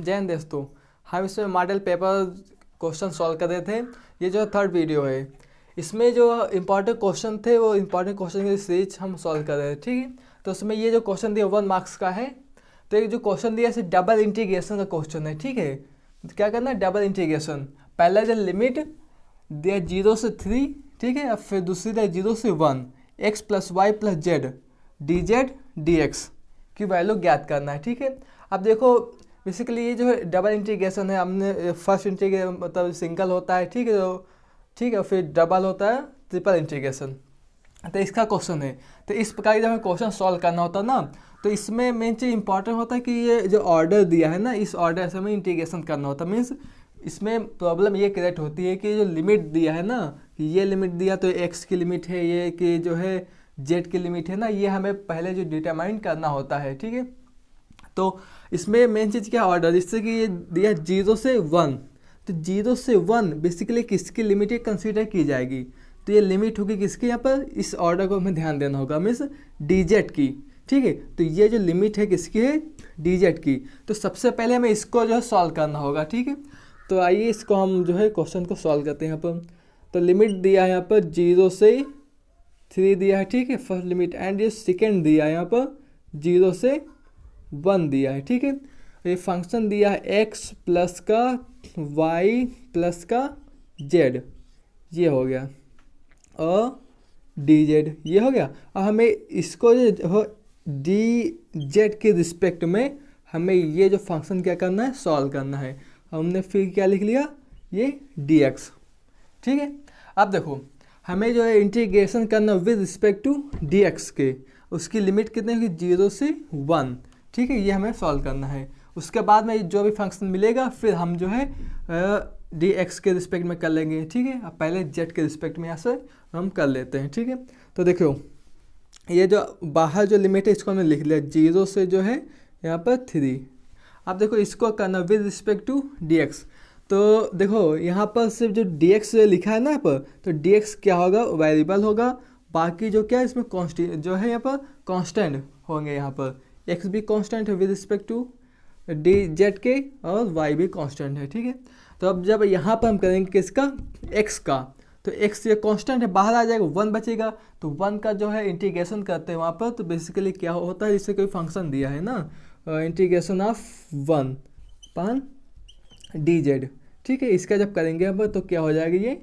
जैन दोस्तों, हम इसमें मॉडल पेपर क्वेश्चन सॉल्व कर रहे थे। ये जो थर्ड वीडियो है, इसमें जो इम्पोर्टेंट क्वेश्चन थे वो इम्पोर्टेंट क्वेश्चन की सीरीज हम सॉल्व कर रहे हैं, ठीक है। तो उसमें ये जो क्वेश्चन दिया 1 मार्क्स का है। तो ये जो क्वेश्चन दिया इसे डबल इंटीग्रेशन का क्वेश्चन है, ठीक है। तो क्या करना है, डबल इंटीग्रेशन। पहला जो लिमिट दिया 0 से 3, ठीक है। अब फिर दूसरी दिया 0 से 1 x plus y plus z d z d x की वैल्यू ज्ञात करना है, ठीक है। अब देखो बेसिकली ये जो है डबल इंटीग्रेशन है। हमने फर्स्ट इंटीग्रेशन मतलब सिंगल होता है, ठीक है, तो ठीक है, फिर डबल होता है ट्रिपल इंटीग्रेशन। तो इसका क्वेश्चन है। तो इस प्रकार जब हमें क्वेश्चन सॉल्व करना होता है ना, तो इसमें मेन चीज़ इंपॉर्टेंट होता है कि ये जो ऑर्डर दिया है ना, इस ऑर्डर से हमें इंटीग्रेशन करना होता है। मीन्स इसमें प्रॉब्लम ये क्रिएट होती है कि जो लिमिट दिया है ना, कि ये लिमिट दिया तो x की लिमिट है, ये कि जो है z की लिमिट है ना, ये हमें पहले जो डिटरमाइन करना होता है, ठीक है। तो इसमें मेन चीज़ क्या ऑर्डर, जिससे कि ये दिया 0 से 1, तो 0 से 1 बेसिकली किसकी लिमिट कंसीडर की जाएगी। तो ये लिमिट होगी किसकी, यहाँ पर इस ऑर्डर को हमें ध्यान देना होगा, मीन्स dz की, ठीक है। तो ये जो लिमिट है किसकी है, dz की। तो सबसे पहले हमें इसको जो है सॉल्व करना होगा, ठीक है। तो आइए इसको हम जो है क्वेश्चन को सॉल्व करते हैं। यहाँ पर तो लिमिट दिया है यहाँ पर 0 से 3 दिया है, ठीक है, फर्स्ट लिमिट। एंड ये सेकेंड दिया है यहाँ पर 0 से 1 दिया है, ठीक है। ये फंक्शन दिया है x प्लस का y प्लस का z, ये हो गया, और dz ये हो गया। अब हमें इसको जो हो dz के रिस्पेक्ट में हमें ये जो फंक्शन क्या करना है, सॉल्व करना है। हमने फिर क्या लिख लिया, ये dx, ठीक है। अब देखो हमें जो है इंटीग्रेशन करना विद रिस्पेक्ट टू dx के, उसकी लिमिट कितनी होगी, 0 से 1, ठीक है। ये हमें सॉल्व करना है। उसके बाद में जो भी फंक्शन मिलेगा फिर हम जो है dx के रिस्पेक्ट में कर लेंगे, ठीक है। अब पहले z के रिस्पेक्ट में यहाँ से हम कर लेते हैं, ठीक है। तो देखो ये जो बाहर जो लिमिट है इसको हमने लिख लिया 0 से जो है यहाँ पर 3। अब देखो इसको करना विद रिस्पेक्ट टू dx। तो देखो यहाँ पर सिर्फ जो dx लिखा है ना यहाँ पर, तो dx क्या होगा, वेरिएबल होगा। बाकी जो क्या है इसमें कॉन्स्टेंट जो है यहाँ पर कांस्टेंट होंगे। यहाँ पर x भी कांस्टेंट है विद रिस्पेक्ट टू dz के, और y भी कांस्टेंट है, ठीक है। तो अब जब यहाँ पर हम करेंगे किसका, x का, तो x ये कांस्टेंट है, बाहर आ जाएगा, 1 बचेगा। तो 1 का जो है इंटीग्रेशन करते हैं वहाँ पर, तो बेसिकली क्या होता है, जैसे कोई फंक्शन दिया है ना, इंटीग्रेशन ऑफ 1 पान dz, ठीक है। इसका जब करेंगे यहाँ पर तो क्या हो जाएगा, ये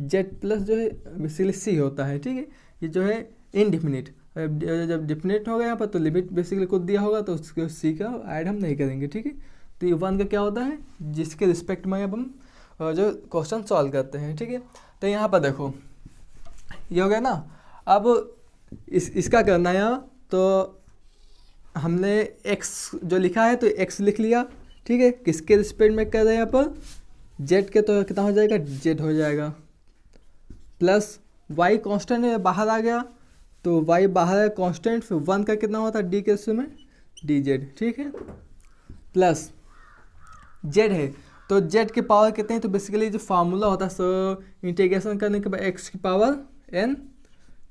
z प्लस जो है बेसिकली c होता है, ठीक है। ये जो है इनडिफिनिट, जब डिफिनिट होगा यहाँ पर तो लिमिट बेसिकली खुद दिया होगा, तो उसके सी का ऐड हम नहीं करेंगे, ठीक है। तो ये 1 का क्या होता है, जिसके रिस्पेक्ट में अब हम जो क्वेश्चन सॉल्व करते हैं, ठीक है। तो यहाँ पर देखो ये हो गया ना। अब इसका करना है यहाँ, तो हमने x जो लिखा है तो x लिख लिया, ठीक है। किसके रिस्पेक्ट में कर रहे हैं यहाँ पर, z के, तो कितना हो जाएगा, z हो जाएगा, प्लस y कांस्टेंट है, बाहर आ गया, तो y बाहर है कांस्टेंट, फिर 1 का कितना होता है d के रिस्पेक्ट में dz, ठीक है, प्लस z है, तो z की पावर कितने हैं, तो बेसिकली जो फार्मूला होता है सो इंटीग्रेशन करने के बाद x की पावर n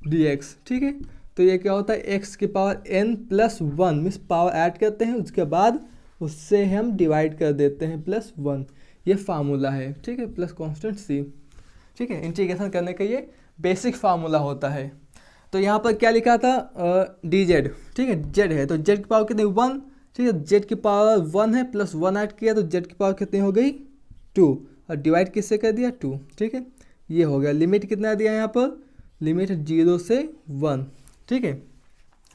dx, ठीक है। तो ये क्या होता है, x की power n plus 1, means power add करते हैं, उसके बाद उससे हम डिवाइड कर देते हैं प्लस 1, ये फार्मूला है, ठीक है, प्लस कांस्टेंट c, ठीक है। इंटीग्रेशन करने का ये बेसिक फार्मूला होता है। तो यहाँ पर क्या लिखा था, dz, ठीक है, z है, तो z की पावर कितनी, 1, ठीक है। z की पावर 1 है, प्लस 1 ऐड किया तो z की पावर कितनी हो गई, 2, और डिवाइड किससे कर दिया, 2, ठीक है। ये हो गया। लिमिट कितना दिया यहाँ पर, लिमिट 0 से 1, ठीक है,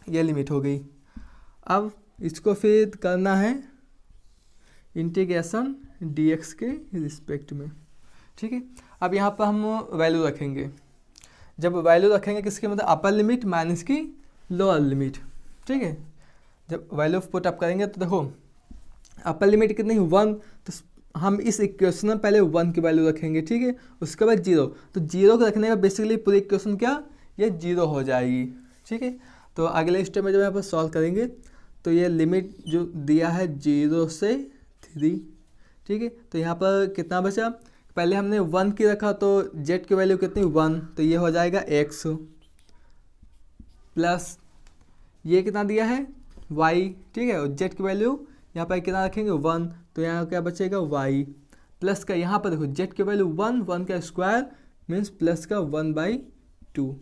ये लिमिट हो गई। अब इसको फिर करना है इंटीग्रेशन dx के रिस्पेक्ट में, ठीक है। अब यहाँ पर हम वैल्यू रखेंगे। जब वैल्यू रखेंगे किसके, मतलब अपर लिमिट माइनस की लोअर लिमिट, ठीक है। जब वैल्यू पुट अप करेंगे तो देखो अपर लिमिट कितनी, 1, तो हम इस इक्वेशन में पहले 1 की वैल्यू रखेंगे, ठीक है। उसके बाद 0, तो 0 को रखने का बेसिकली पूरी इक्वेशन क्या, ये 0 हो जाएगी, ठीक है। तो अगले स्टेप में जब यहाँ पर सॉल्व करेंगे तो ये लिमिट जो दिया है 0 से 3, ठीक है। तो यहाँ पर कितना बचा, पहले हमने 1 की रखा तो z की वैल्यू कितनी, 1, तो ये हो जाएगा x, प्लस ये कितना दिया है y, ठीक है, और z की वैल्यू यहाँ पर कितना रखेंगे 1, तो यहाँ क्या बचेगा y प्लस का, यहाँ पर देखो z की वैल्यू 1, 1 का स्क्वायर मीन्स प्लस का 1/2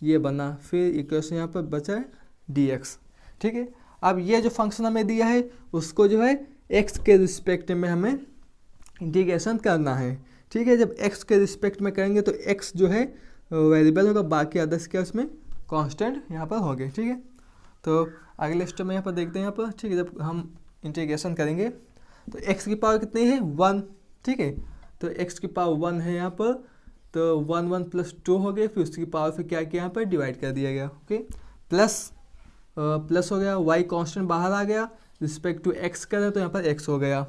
ये बना। फिर इक्वेशन यहाँ पर बचा है dx। ठीक है, अब ये जो फंक्शन हमें दिया है उसको जो है x के रिस्पेक्ट में हमें इंटीग्रेशन करना है। ठीक है, जब x के रिस्पेक्ट में करेंगे तो x जो है वेरिएबल होगा, बाकी अदर्स क्या उसमें कांस्टेंट यहाँ पर होंगे। ठीक है, तो अगले स्टेप में यहाँ पर देखते हैं यहाँ पर। ठीक है, जब हम इंटीग्रेशन करेंगे तो x की पावर कितनी है 1। ठीक है, तो x की पावर 1 है यहाँ पर, तो 1 1 प्लस 2 हो गए, फिर उसकी पावर फिर क्या किया यहाँ पर डिवाइड कर दिया गया। ओके, प्लस हो गया, y कांस्टेंट बाहर आ गया, रिस्पेक्ट टू x करें तो यहाँ पर x हो गया।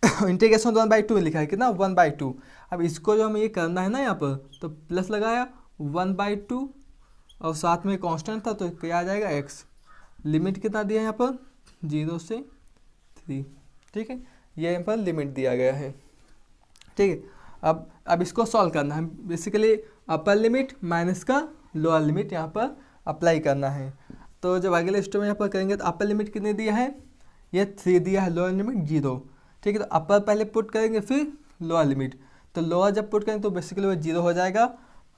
इंटीग्रेशन 1/2 लिखा है कितना 1/2। अब इसको जो हमें ये करना है ना यहाँ पर, तो प्लस लगाया 1/2 और साथ में कांस्टेंट था तो क्या आ जाएगा x। लिमिट कितना दिया है यहाँ पर 0 से 3। ठीक है, ये यहाँ पर लिमिट दिया गया है। ठीक है, अब इसको सॉल्व करना है। बेसिकली अपर लिमिट माइनस का लोअर लिमिट यहाँ पर अप्लाई करना है। तो जब अगले स्टेप में यहाँ पर करेंगे तो अपर लिमिट कितने दिया है, ये 3 दिया है, लोअर लिमिट 0। ठीक है, तो अपर पहले पुट करेंगे फिर लोअर लिमिट, तो लोअर जब पुट करेंगे तो बेसिकली वो 0 हो जाएगा।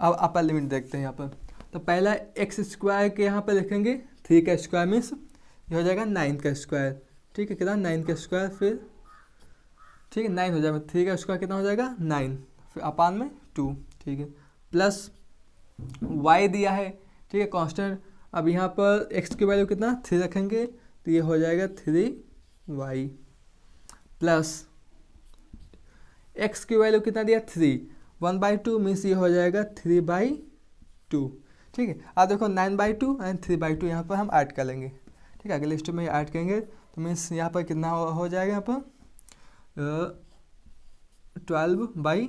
अब अपर लिमिट देखते हैं यहाँ पर, तो पहला एक्स स्क्वायर के यहाँ पर लिखेंगे 3 का स्क्वायर मीन्स ये हो जाएगा 9 का स्क्वायर। ठीक है, कितना 9 का स्क्वायर, फिर ठीक है 9 हो जाएगा, 3 का स्क्वायर कितना हो जाएगा 9, फिर अपान में 2। ठीक है, प्लस y दिया है। ठीक है, कांस्टेंट। अब यहाँ पर x की वैल्यू कितना 3 रखेंगे तो ये हो जाएगा 3y प्लस x की वैल्यू कितना दिया 3, 1/2 मीन्स ये हो जाएगा 3/2। ठीक है, अब देखो 9/2 एंड 3/2 यहाँ पर हम ऐड कर लेंगे। ठीक है, अगले स्टेप में ऐड करेंगे तो मीन्स यहाँ पर कितना हो जाएगा यहाँ पर 12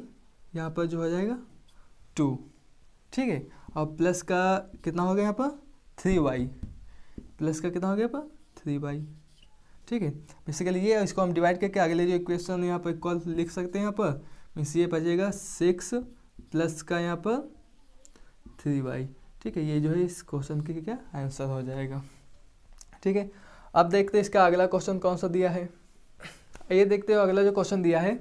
यहाँ पर जो हो जाएगा 2। ठीक है, और प्लस का कितना हो गया यहाँ पर 3y, प्लस का कितना हो गया यहाँ पर 3y। ठीक है, बेसिकली ये इसको हम डिवाइड करके अगले जो इक्वेशन यहाँ पर इक्वल लिख सकते हैं यहाँ पर, मीन्स ये बचेगा 6 प्लस का यहाँ पर 3y। ठीक है, ये जो है इस क्वेश्चन के क्या आंसर हो जाएगा। ठीक है, अब देखते हैं इसका अगला क्वेश्चन कौन सा दिया है। ये देखते हो अगला जो क्वेश्चन दिया है,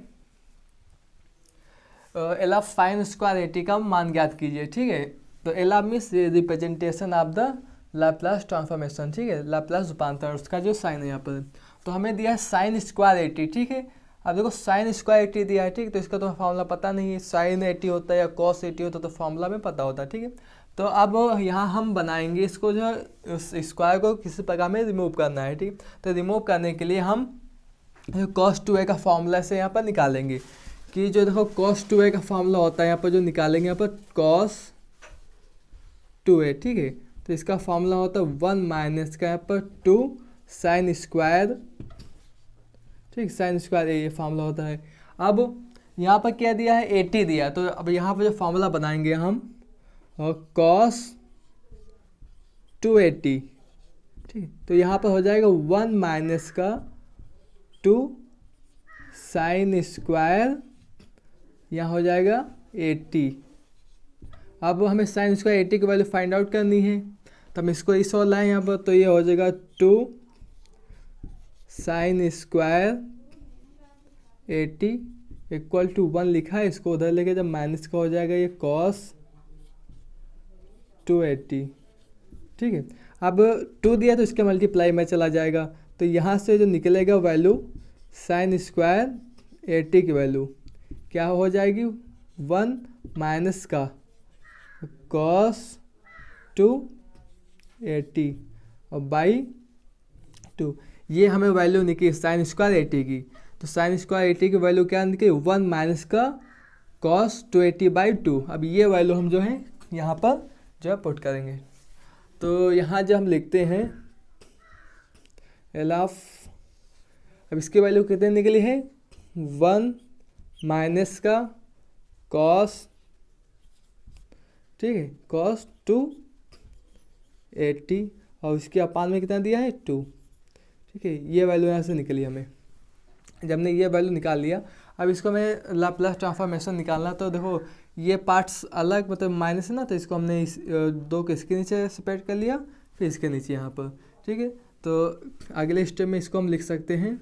एल ऑफ साइन स्क्वायर 80 का मान ज्ञात कीजिए। ठीक है, तो L of means representation of the Laplace transformation. ठीक है, लाप्लास रूपांतर उसका जो साइन है यहाँ पर, तो हमें दिया है साइन स्क्वायर 80। ठीक है, अब देखो साइन स्क्वायर 80 दिया है। ठीक, तो इसका तो फॉर्मूला पता नहीं है, साइन 80 होता है या कॉस 80 होता है, तो फॉर्मूला में पता होता है। ठीक है, तो अब यहाँ हम बनाएंगे इसको जो स्क्वायर को किसी प्रकार में रिमूव करना है। ठीक, तो रिमूव करने के लिए हम cos 2a का फॉर्मूला से यहाँ पर निकालेंगे कि जो देखो cos 2a का फॉर्मूला होता है यहाँ पर जो निकालेंगे यहाँ पर cos 2a। ठीक है, तो इसका फॉर्मूला होता है 1 माइनस का यहाँ पर 2 साइन स्क्वायर। ठीक, साइन स्क्वायर ये फॉर्मूला होता है। अब यहाँ पर क्या दिया है 80 दिया, तो अब यहाँ पर जो फॉर्मूला बनाएंगे हम cos 280। ठीक, तो यहाँ पर हो जाएगा 1 माइनस का 2 साइन स्क्वायर, यहाँ हो जाएगा 80। अब हमें साइन स्क्वायर 80 की वैल्यू फाइंड आउट करनी है, तो हम इसको इस और लाएँ यहाँ पर, तो ये हो जाएगा 2 साइन स्क्वायर 80 इक्वल टू 1 लिखा है, इसको उधर लेके जब माइनस का हो जाएगा ये cos 280। ठीक है, अब 2 दिया तो इसके मल्टीप्लाई में चला जाएगा, तो यहाँ से जो निकलेगा वैल्यू साइन स्क्वायर 80 की वैल्यू क्या हो जाएगी 1 माइनस का cos 280 और बाई 2। ये हमें वैल्यू निकली साइन स्क्वायर 80 की, तो साइन स्क्वायर 80 की वैल्यू क्या निकली 1 माइनस का cos 280/2। अब ये वैल्यू हम जो है यहाँ पर जो है पुट करेंगे, तो यहाँ जो हम लिखते हैं एल ऑफ, अब इसकी वैल्यू कितने निकली है 1 माइनस का cos, ठीक है cos 280 और इसके अपान में कितना दिया है 2। ठीक है, ये वैल्यू यहाँ से निकली हमें। जब हमने ये वैल्यू निकाल लिया, अब इसको हमें लाप्लास ट्रांसफॉर्मेशन निकालना, तो देखो ये पार्ट्स अलग मतलब माइनस है ना, तो इसको हमने इस 2 के इसके नीचे सेपरेट कर लिया, फिर इसके नीचे यहाँ पर। ठीक है, तो अगले स्टेप में इसको हम लिख सकते हैं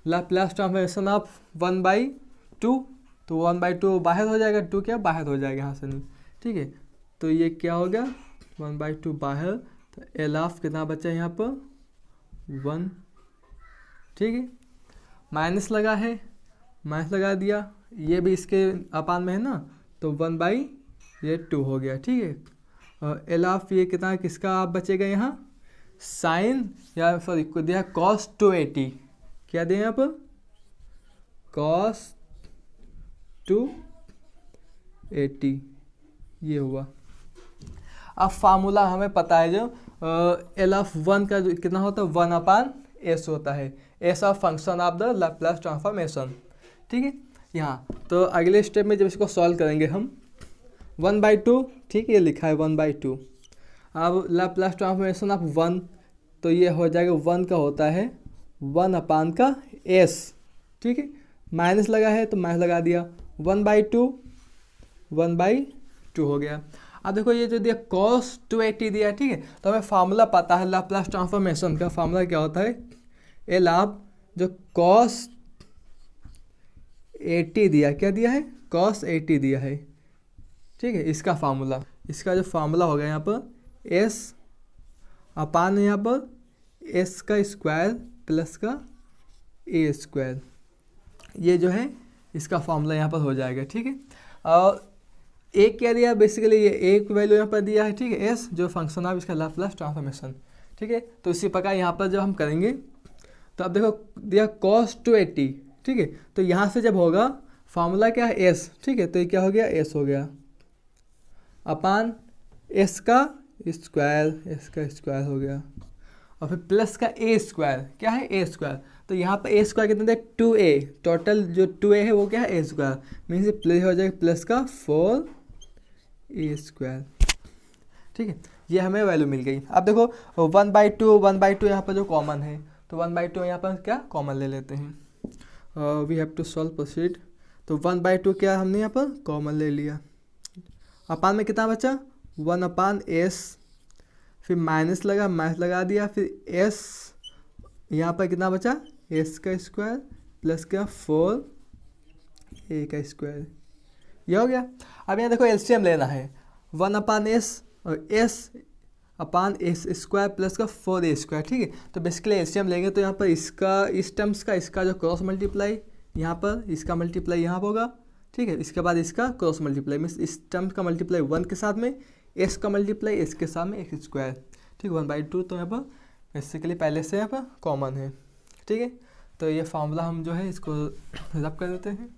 लाप्लास ट्रांसफॉर्मेशन ऑफ 1/2। तो 1/2 बाहर हो जाएगा, 2 क्या बाहर हो जाएगा यहाँ से नहीं, ठीक है। तो ये क्या हो गया 1/2 बाहर, तो एल ऑफ कितना बचा यहाँ पर 1, ठीक है। माइनस लगा है, माइनस लगा दिया, ये भी इसके अपान में है ना, तो 1/2 हो गया, ठीक है। और एल ऑफ ये कितना किसका आप बचेगा यहाँ साइन या सॉरी को दिया cos 280, क्या दिया यहाँ पर cos 280, ये हुआ। अब फार्मूला हमें पता है जो एल ऑफ 1 का जो कितना होता है 1/s होता है, S of function of the Laplace transformation, ठीक है। यहाँ तो अगले स्टेप में जब इसको सॉल्व करेंगे हम 1/2, ठीक है, ये लिखा है 1/2। अब लैप्लास ट्रांसफॉर्मेशन ऑफ 1, तो ये हो जाएगा 1 का होता है 1/s, ठीक है। माइनस लगा है तो माइनस लगा दिया, 1/2 हो गया। अब देखो ये जो दिया cos 280 दिया, ठीक है। तो हमें फार्मूला पता है लैप्लास ट्रांसफॉर्मेशन का, फार्मूला क्या होता है एल ऑफ जो cos 80 दिया, क्या दिया है cos 80 दिया है, ठीक है। इसका फार्मूला, इसका जो फार्मूला हो गया यहाँ पर एस अपान यहाँ पर एस का स्क्वायर प्लस का ए स्क्वायर, ये जो है इसका फार्मूला यहाँ पर हो जाएगा, ठीक है। और एक क्या दिया बेसिकली ये एक वैल्यू यहाँ पर दिया है, ठीक है, एस जो फंक्शन ऑफ इसका लैप्लास ट्रांसफॉर्मेशन, ठीक है। तो इसी प्रकार यहाँ पर जब हम करेंगे तो अब देखो दिया cos 280, ठीक है। तो यहाँ से जब होगा फार्मूला क्या है एस, ठीक है, तो ये क्या हो गया एस हो गया अपान एस का स्क्वायर हो गया, और फिर प्लस का ए स्क्वायर, क्या है ए स्क्वायर। तो यहाँ पर ए स्क्वायर कितना देख 2a, टोटल जो 2a है वो क्या है ए स्क्वायर, मीन्स प्लस हो जाएगा प्लस का 4a स्क्वायर, ठीक है। ये हमें वैल्यू मिल गई। अब देखो 1/2 यहाँ पर जो कॉमन है, तो 1/2 यहाँ पर क्या कॉमन ले लेते हैं, we have to solve proceed. तो 1/2 क्या हमने यहाँ पर कॉमन ले लिया, अपान में कितना बचा 1/s, फिर माइनस लगा दिया, फिर s यहाँ पर कितना बचा s का स्क्वायर प्लस का 4a का स्क्वायर, ये हो गया। अब यहाँ देखो एलसीएम लेना है 1/s और s अपान एस स्क्वायर प्लस का 4a स्क्वायर, ठीक है। तो बेसिकली एलसीएम लेंगे तो यहाँ पर इसका इस टर्म्स का इसका जो क्रॉस मल्टीप्लाई यहाँ पर इसका मल्टीप्लाई यहाँ पर होगा, ठीक है। इसके बाद इसका क्रॉस मल्टीप्लाई मीन्स इस टर्म का मल्टीप्लाई 1 के साथ में, एस का मल्टीप्लाई एस के साथ में एक्स स्क्वायर, ठीक है। 1/2 तो यहाँ पर बेसिकली पहले से यहाँ पर कॉमन है, ठीक है। तो ये फार्मूला हम जो है इसको रब कर देते हैं।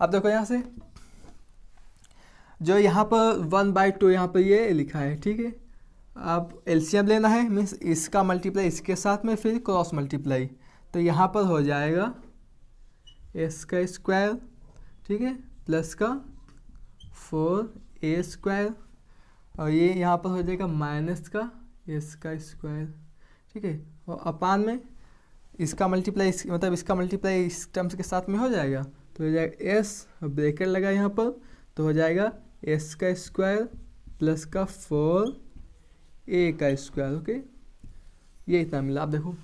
अब देखो यहाँ से जो यहाँ पर 1/2 यहाँ पर ये लिखा है, ठीक है। अब एलसीएम लेना है मीन्स इसका मल्टीप्लाई इसके साथ में फिर क्रॉस मल्टीप्लाई, तो यहाँ पर हो जाएगा एस का स्क्वायर, ठीक है, प्लस का 4a स्क्वायर, और ये यहाँ पर हो जाएगा माइनस का एस का स्क्वायर, ठीक है। और अपान में इसका मल्टीप्लाई मतलब इसका मल्टीप्लाई इस टर्म्स के साथ में हो जाएगा, तो हो जाएगा एस ब्रैकेट लगा यहाँ पर, तो हो जाएगा एस का स्क्वायर प्लस का 4a का स्क्वायर, ओके। ये इतना मिला। अब देखो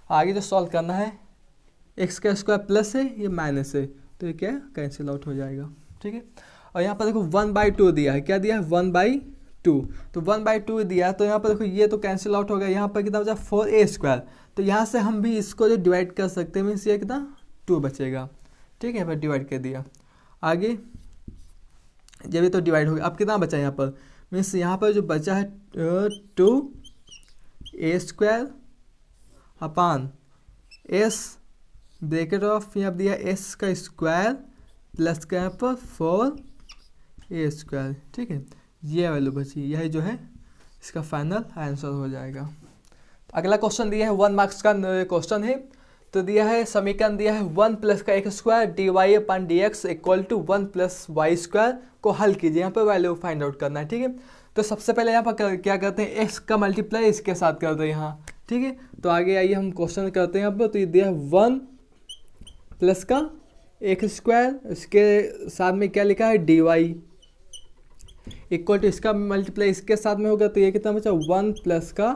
आगे जो सॉल्व करना है एक्स का स्क्वायर प्लस है ये माइनस है, तो ये क्या कैंसिल आउट हो जाएगा, ठीक है। और यहाँ पर देखो 1/2 दिया है, क्या दिया है 1/2, तो 1/2 दिया तो यहाँ पर देखो ये तो कैंसिल आउट हो गया, यहाँ पर कितना बचा 4a स्क्वायर, तो यहाँ से हम भी इसको जो डिवाइड कर सकते हैं मीन्स ये कितना 2 बचेगा, ठीक है। पर डिवाइड कर दिया, आगे जब ये तो डिवाइड हो गया, अब कितना बचा यहाँ पर मीन्स यहाँ पर जो बचा है 2a square upon s bracket of यहाँ दिया s का स्क्वायर प्लस का यहाँ पर 4a स्क्वायर, ठीक है। ये वैल्यू बची, यही जो है इसका फाइनल आंसर हो जाएगा। अगला क्वेश्चन दिया है 1 मार्क्स का क्वेश्चन है, तो दिया है समीकरण दिया है 1 प्लस का x square dy/dx equal to 1 plus y square को हल कीजिए, यहाँ पर वैल्यू फाइंड आउट करना है, ठीक है। तो सबसे पहले यहाँ पर क्या करते हैं x का मल्टीप्लाई इसके साथ करते हैं यहाँ, ठीक है। तो आगे आइए हम क्वेश्चन करते हैं यहाँ पर, तो ये दिया है 1 प्लस का एक्स स्क्वायर, इसके साथ में क्या लिखा है dy इक्वल टू इसका मल्टीप्लाई इसके साथ में होगा, तो ये कितना बचा 1 प्लस का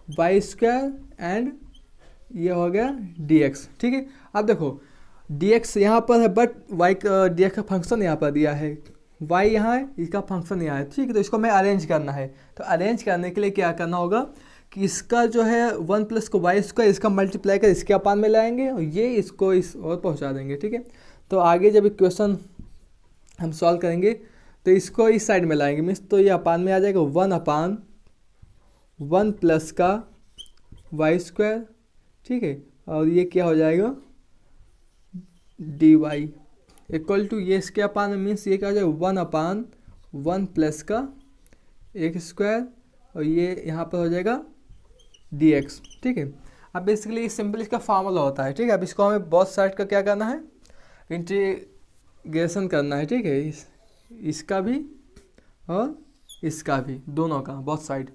वाई स्क्वायर एंड ये हो गया डी एक्स। ठीक है, अब देखो डी एक्स यहाँ पर है बट वाई डी एक्स का फंक्शन यहाँ पर दिया है, वाई यहाँ है, इसका फंक्शन यहाँ है। ठीक है, तो इसको हमें अरेंज करना है। तो अरेंज करने के लिए क्या करना होगा कि इसका जो है 1 प्लस को वाई स्क्वायर इसका मल्टीप्लाई कर इसके अपान में लाएंगे और ये इसको इस और पहुँचा देंगे। ठीक है, तो आगे जब इक्वेशन हम सॉल्व करेंगे तो इसको इस साइड में लाएंगे, मीन्स तो ये अपान में आ जाएगा 1/1 प्लस का वाई स्क्वायर। ठीक है, और ये क्या हो जाएगा डी वाई इक्वल टू ये इसके अपान में, मीन्स ये क्या हो जाएगा 1/1 प्लस का एक्स स्क्वायर और ये यहाँ पर हो जाएगा डी एक्स। ठीक है, अब बेसिकली सिंपल इसका फार्मूला होता है। ठीक है, अब इसको हमें बोथ साइड का क्या करना है, इंटीग्रेशन करना है। ठीक है, इसका भी और इसका भी, दोनों का, बोथ साइड।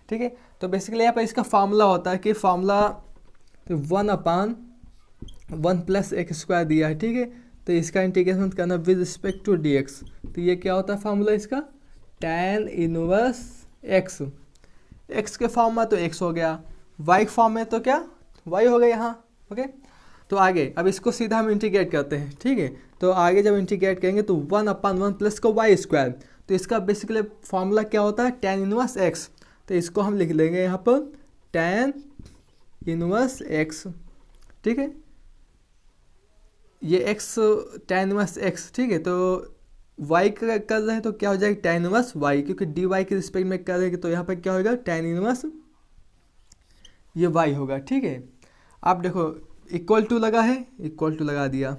ठीक है, तो बेसिकली यहाँ पर इसका फार्मूला होता है कि फार्मूला 1/1 प्लस एक्स स्क्वायर दिया है। ठीक है, तो इसका इंटीग्रेशन करना with respect to d x. तो ये क्या होता है फार्मूला इसका, tan इनवर्स एक्स। एक्स के फॉर्म में तो एक्स हो गया, वाई के फॉर्म में तो क्या वाई हो गया यहाँ। ओके, तो आगे अब इसको सीधा हम इंटीग्रेट करते हैं। ठीक है, तो आगे जब इंटीग्रेट करेंगे तो 1/1 प्लस का वाई स्क्वायर, तो इसका बेसिकली फॉर्मूला क्या होता है tan इनवर्स एक्स। तो इसको हम लिख लेंगे यहाँ पर tan इनवर्स एक्स। ठीक है, ये एक्स tan इनवर्स एक्स। ठीक है, तो वाई कर रहे हैं तो क्या हो जाएगा tan इनवर्स वाई, क्योंकि डी वाई के रिस्पेक्ट में कर रहे हैं तो यहाँ पर क्या होगा tan इनवर्स ये वाई होगा। ठीक है, आप देखो इक्वल टू लगा है, इक्वल टू लगा दिया,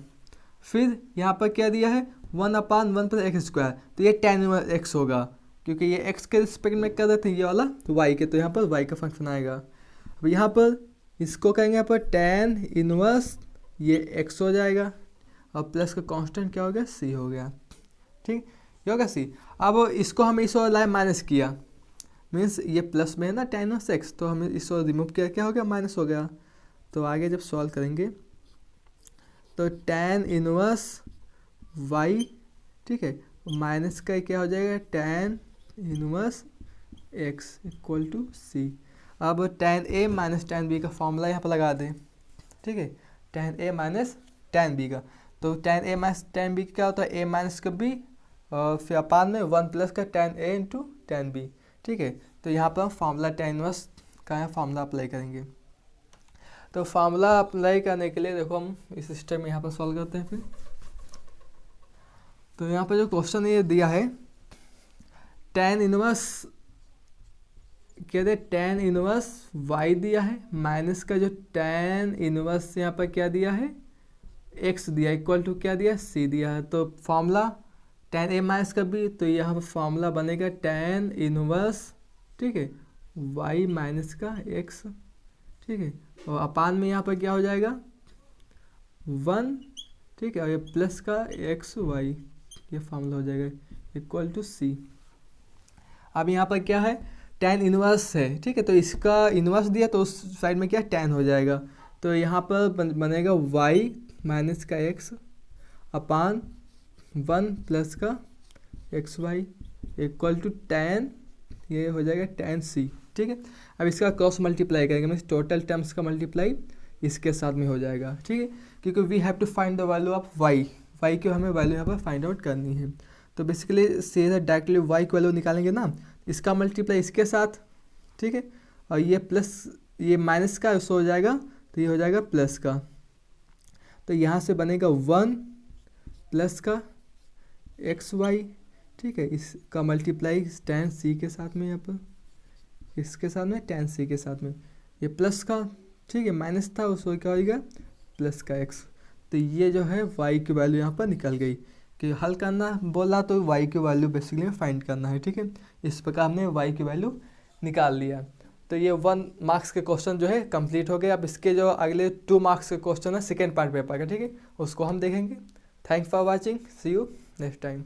फिर यहाँ पर क्या दिया है 1/1 प्लस एक्स स्क्वायर, तो ये tan इनवर्स एक्स होगा क्योंकि ये एक्स के रिस्पेक्ट में कर रहे थे ये वाला, तो वाई के, तो यहाँ पर वाई का फंक्शन आएगा। अब यहाँ पर इसको कहेंगे यहाँ पर tan इनवर्स ये एक्स हो जाएगा और प्लस का कांस्टेंट क्या हो गया सी हो गया। ठीक, ये होगा सी। अब इसको हम इस और लाए माइनस किया, मीन्स ये प्लस में है ना tan इनवर्स एक्स, तो हमें इस और रिमूव किया, क्या हो गया माइनस हो गया। तो आगे जब सॉल्व करेंगे तो tan इनवर्स वाई, ठीक है, माइनस का क्या हो जाएगा tan inverse X equal to C. अब tan A minus tan B का फॉर्मूला यहाँ पर लगा दें। ठीक है, tan A minus tan B का, तो tan A minus tan B क्या होता है a माइनस का b और फिर अपान में 1 प्लस का tan a into tan b। ठीक है, तो यहाँ पर हम फार्मूला tan इनवर्स का यहाँ फार्मूला अप्लाई करेंगे। तो फार्मूला अप्लाई करने के लिए देखो हम इस सिस्टम में यहाँ पर सॉल्व करते हैं। फिर तो यहाँ पर जो क्वेश्चन ये दिया है tan इनवर्स क्या दे, tan इनवर्स y दिया है माइनस का जो tan इनवर्स यहाँ पर क्या दिया है x दिया, इक्वल टू क्या दिया c दिया है। तो फार्मूला tan a माइनस का b, तो यहाँ पर फार्मूला बनेगा tan इनवर्स, ठीक है, y माइनस का x। ठीक है, और अपान में यहाँ पर क्या हो जाएगा 1, ठीक है, और ये प्लस का एक्स वाई, ये फार्मूला हो जाएगा इक्वल टू सी। अब यहाँ पर क्या है tan इनवर्स है। ठीक है, तो इसका इनवर्स दिया तो उस साइड में क्या tan हो जाएगा, तो यहाँ पर बनेगा y माइनस का x अपान 1 प्लस का x y equal to tan, ये हो जाएगा tan c। ठीक है, अब इसका क्रॉस मल्टीप्लाई करेंगे, मीन्स टोटल टर्म्स का मल्टीप्लाई इसके साथ में हो जाएगा। ठीक है, क्योंकि we have to find the value of y, y की हमें वैल्यू यहाँ पर फाइंड आउट करनी है। तो बेसिकली सीधा डायरेक्टली वाई की वैल्यू निकालेंगे ना, इसका मल्टीप्लाई इसके साथ। ठीक है, और ये प्लस ये माइनस का उससे हो जाएगा, तो ये हो जाएगा प्लस का, तो यहाँ से बनेगा 1 प्लस का एक्स वाई। ठीक है, इसका मल्टीप्लाई tan c के साथ में, यहाँ पर इसके साथ में tan c के साथ में, ये प्लस का, ठीक है, माइनस था उसको क्या होगा प्लस का x। तो ये जो है y की वैल्यू यहाँ पर निकल गई। कि हल करना बोला तो y की वैल्यू बेसिकली फाइंड करना है। ठीक है, इस प्रकार हमने y की वैल्यू निकाल लिया। तो ये 1 मार्क्स के क्वेश्चन जो है कंप्लीट हो गए। अब इसके जो अगले 2 मार्क्स के क्वेश्चन है सेकेंड पार्ट पेपर का, ठीक है, उसको हम देखेंगे। Thanks for watching, see you next time.